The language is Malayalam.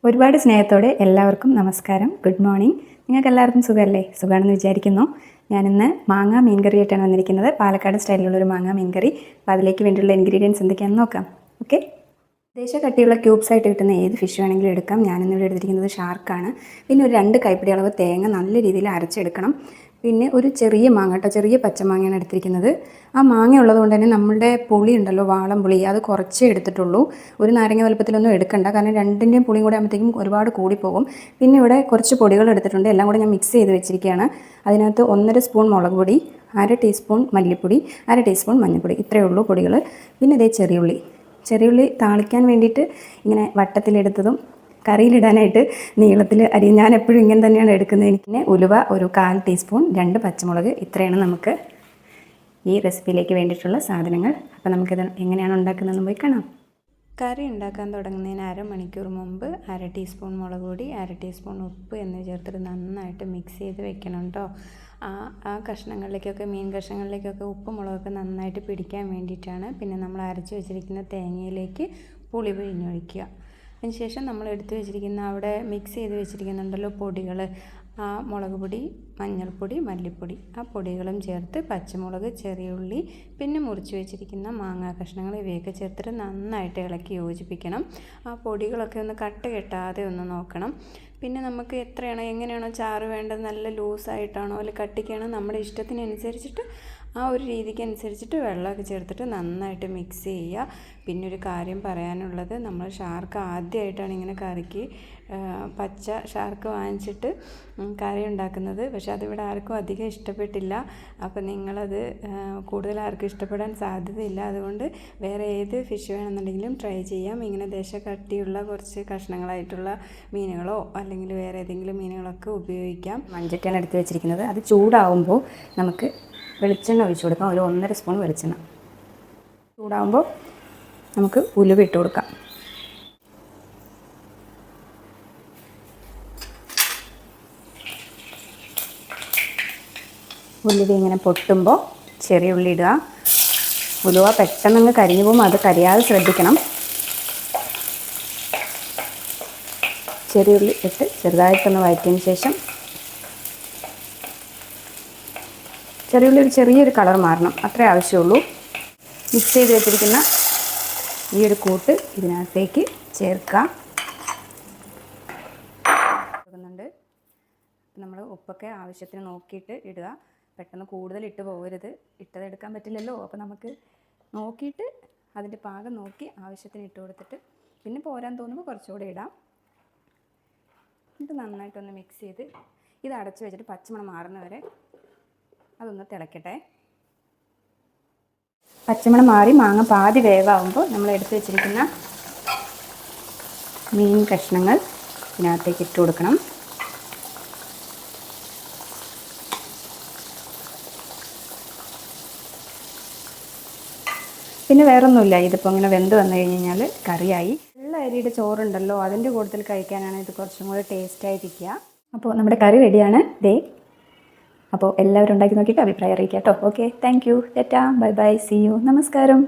ഒരുപാട് സ്നേഹത്തോടെ എല്ലാവർക്കും നമസ്കാരം. Good morning. നിങ്ങൾക്ക് എല്ലാവർക്കും സുഖമല്ലേ? സുഖമാണെന്ന് വിചാരിക്കുന്നു. ഞാനിന്ന് മാങ്ങ മീൻകറിയായിട്ടാണ് വന്നിരിക്കുന്നത്. പാലക്കാട് സ്റ്റൈലിലുള്ളൊരു മാങ്ങ മീൻകറി. അപ്പോൾ അതിലേക്ക് വേണ്ടിയുള്ള ഇൻഗ്രീഡിയൻസ് എന്തൊക്കെയാണെന്ന് നോക്കാം. ഓക്കെ. ദേശ കട്ടിയുള്ള ക്യൂബ്സ് ആയിട്ട് കിട്ടുന്ന ഏത് ഫിഷ് വേണമെങ്കിലും എടുക്കാം. ഞാനിന്നിവിടെ എടുത്തിരിക്കുന്നത് ഷാർക്കാണ്. പിന്നെ ഒരു 2 കൈപ്പിടി അളവ് തേങ്ങ നല്ല രീതിയിൽ അരച്ചെടുക്കണം. പിന്നെ ഒരു ചെറിയ മാങ്ങ കേട്ടോ, ചെറിയ പച്ചമാങ്ങയാണ് എടുത്തിരിക്കുന്നത്. ആ മാങ്ങ ഉള്ളതുകൊണ്ട് തന്നെ നമ്മുടെ പുളി ഉണ്ടല്ലോ, വാളം പുളി, അത് കുറച്ചേ എടുത്തിട്ടുള്ളൂ. ഒരു നാരങ്ങ വലുപ്പത്തിലൊന്നും എടുക്കണ്ട, കാരണം രണ്ടിൻ്റെയും പുളിയും കൂടെ ആകുമ്പോഴത്തേക്കും ഒരുപാട് കൂടിപ്പോകും. പിന്നെ ഇവിടെ കുറച്ച് പൊടികൾ എടുത്തിട്ടുണ്ട്, എല്ലാം കൂടെ ഞാൻ മിക്സ് ചെയ്ത് വെച്ചിരിക്കുകയാണ്. അതിനകത്ത് 1.5 സ്പൂൺ മുളക് പൊടി, 1/2 ടീസ്പൂൺ മല്ലിപ്പൊടി, 1/2 ടീസ്പൂൺ മഞ്ഞൾപ്പൊടി, ഇത്രയേ ഉള്ളൂ പൊടികൾ. പിന്നെ ഇതേ ചെറിയുള്ളി താളിക്കാൻ വേണ്ടിയിട്ട് ഇങ്ങനെ വട്ടത്തിലെടുത്തതും കറിയിലിടാനായിട്ട് നീളത്തിൽ അരി. ഞാൻ എപ്പോഴും ഇങ്ങനെ തന്നെയാണ് എടുക്കുന്നത്. എനിക്ക് ഉലുവ ഒരു 1/4 ടീസ്പൂൺ, 2 പച്ചമുളക്, ഇത്രയാണ് നമുക്ക് ഈ റെസിപ്പിയിലേക്ക് വേണ്ടിയിട്ടുള്ള സാധനങ്ങൾ. അപ്പോൾ നമുക്കിത് എങ്ങനെയാണ് ഉണ്ടാക്കുന്നതെന്ന് പോയി കാണാം. കറി ഉണ്ടാക്കാൻ തുടങ്ങുന്നതിന് അരമണിക്കൂർ മുമ്പ് 1/2 ടീസ്പൂൺ മുളക് പൊടി, 1/2 ടീസ്പൂൺ ഉപ്പ് എന്നിവ ചേർത്തിട്ട് നന്നായിട്ട് മിക്സ് ചെയ്ത് വെക്കണം കേട്ടോ. ആ കഷ്ണങ്ങളിലേക്കൊക്കെ, മീൻ കഷ്ണങ്ങളിലേക്കൊക്കെ ഉപ്പ് മുളകൊക്കെ നന്നായിട്ട് പിടിക്കാൻ വേണ്ടിയിട്ടാണ്. പിന്നെ നമ്മൾ അരച്ച് വെച്ചിരിക്കുന്ന തേങ്ങയിലേക്ക് പുളി പിഴിഞ്ഞൊഴിക്കുക. അതിനുശേഷം നമ്മൾ എടുത്ത് വെച്ചിരിക്കുന്ന, അവിടെ മിക്സ് ചെയ്ത് വെച്ചിരിക്കുന്നുണ്ടല്ലോ പൊടികൾ, ആ മുളക് പൊടി, മഞ്ഞൾപ്പൊടി, മല്ലിപ്പൊടി, ആ പൊടികളും ചേർത്ത് പച്ചമുളക്, ചെറിയുള്ളി, പിന്നെ മുറിച്ച് വെച്ചിരിക്കുന്ന മാങ്ങാ കഷ്ണങ്ങൾ, ഇവയൊക്കെ ചേർത്തിട്ട് നന്നായിട്ട് ഇളക്കി യോജിപ്പിക്കണം. ആ പൊടികളൊക്കെ ഒന്ന് കട്ട കെട്ടാതെ ഒന്ന് നോക്കണം. പിന്നെ നമുക്ക് എങ്ങനെയാണോ ചാറ് വേണ്ടത്, നല്ല ലൂസായിട്ടാണോ അല്ലെങ്കിൽ കട്ടിക്കാണോ, നമ്മുടെ ഇഷ്ടത്തിനനുസരിച്ചിട്ട് ആ ഒരു രീതിക്ക് അനുസരിച്ചിട്ട് വെള്ളമൊക്കെ ചേർത്തിട്ട് നന്നായിട്ട് മിക്സ് ചെയ്യുക. പിന്നെ ഒരു കാര്യം പറയാനുള്ളത്, നമ്മൾ ഷാർക്ക് ആദ്യമായിട്ടാണ് ഇങ്ങനെ കറിക്ക് പച്ച ഷാർക്ക് വാങ്ങിച്ചിട്ട് കറി ഉണ്ടാക്കുന്നത്. പക്ഷെ അതിവിടെ ആർക്കും അധികം ഇഷ്ടപ്പെട്ടില്ല. അപ്പോൾ നിങ്ങളത് കൂടുതൽ ആർക്കും ഇഷ്ടപ്പെടാൻ സാധ്യതയില്ല. അതുകൊണ്ട് വേറെ ഏത് ഫിഷ് വേണമെന്നുണ്ടെങ്കിലും ട്രൈ ചെയ്യാം. ഇങ്ങനെ കട്ടിയുള്ള കുറച്ച് കഷ്ണങ്ങളായിട്ടുള്ള മീനുകളോ അല്ലെങ്കിൽ വേറെ ഏതെങ്കിലും മീനുകളൊക്കെ ഉപയോഗിക്കാം. മൺചട്ടിയാണ് എടുത്ത് വെച്ചിരിക്കുന്നത്. അത് ചൂടാവുമ്പോൾ നമുക്ക് വെളിച്ചെണ്ണ ഒഴിച്ചു കൊടുക്കാം. ഒരു 1.5 സ്പൂൺ വെളിച്ചെണ്ണ ചൂടാകുമ്പോൾ നമുക്ക് ഉലുവ ഇട്ട് കൊടുക്കാം. ഉലുവ ഇങ്ങനെ പൊട്ടുമ്പോൾ ചെറിയ ഉള്ളി ഇടുക. ഉലുവ പെട്ടെന്ന് കരിഞ്ഞു പോകുമ്പോൾ അത് കരിയാതെ ശ്രദ്ധിക്കണം. ചെറിയ ഉള്ളി ഇട്ട് ചെറുതായിട്ടൊന്ന് വഴറ്റിയതിന് ശേഷം, ചെറിയുള്ളി ചെറിയൊരു കളർ മാറണം, അത്രേ ആവശ്യമുള്ളൂ. മിക്സ് ചെയ്ത് വെച്ചിരിക്കുന്ന ഈ ഒരു കൂട്ട് ഇതിനകത്തേക്ക് ചേർക്കുക. നമ്മൾ ഉപ്പൊക്കെ ആവശ്യത്തിന് നോക്കിയിട്ട് ഇടുക. പെട്ടെന്ന് കൂടുതൽ ഇട്ട് പോകരുത്, ഇട്ടതെടുക്കാൻ പറ്റില്ലല്ലോ. അപ്പോൾ നമുക്ക് നോക്കിയിട്ട് അതിൻ്റെ പാകം നോക്കി ആവശ്യത്തിന് ഇട്ട് കൊടുത്തിട്ട് പിന്നെ പോരാൻ തോന്നുമ്പോൾ കുറച്ചുകൂടെ ഇടാം. ഇത് നന്നായിട്ടൊന്ന് മിക്സ് ചെയ്ത് ഇത് അടച്ചു വെച്ചിട്ട് പച്ചമണം മാറുന്നവരെ അതൊന്ന് തിളക്കട്ടെ. പച്ചമണം മാറി മാങ്ങ പാതി വേവാകുമ്പോൾ നമ്മൾ എടുത്ത് വെച്ചിരിക്കുന്ന മീൻ കഷ്ണങ്ങൾ ഇതിനകത്തേക്ക് ഇട്ട് കൊടുക്കണം. പിന്നെ വേറൊന്നുമില്ല, ഇതിപ്പോൾ ഇങ്ങനെ വെന്ത് വന്നു കഴിഞ്ഞാൽ കറിയായി. വെള്ള അരിയുടെ ചോറുണ്ടല്ലോ, അതിൻ്റെ കൂട്ടത്തിൽ കഴിക്കാനാണ് ഇത് കുറച്ചും കൂടി ടേസ്റ്റായിരിക്കുക. അപ്പോൾ നമ്മുടെ കറി റെഡിയാണ്. അപ്പോൾ എല്ലാവരും ഉണ്ടാക്കി നോക്കിയിട്ട് അഭിപ്രായം അറിയിക്കാം കേട്ടോ. Okay, thank you, tata, bye bye, see you, നമസ്കാരം.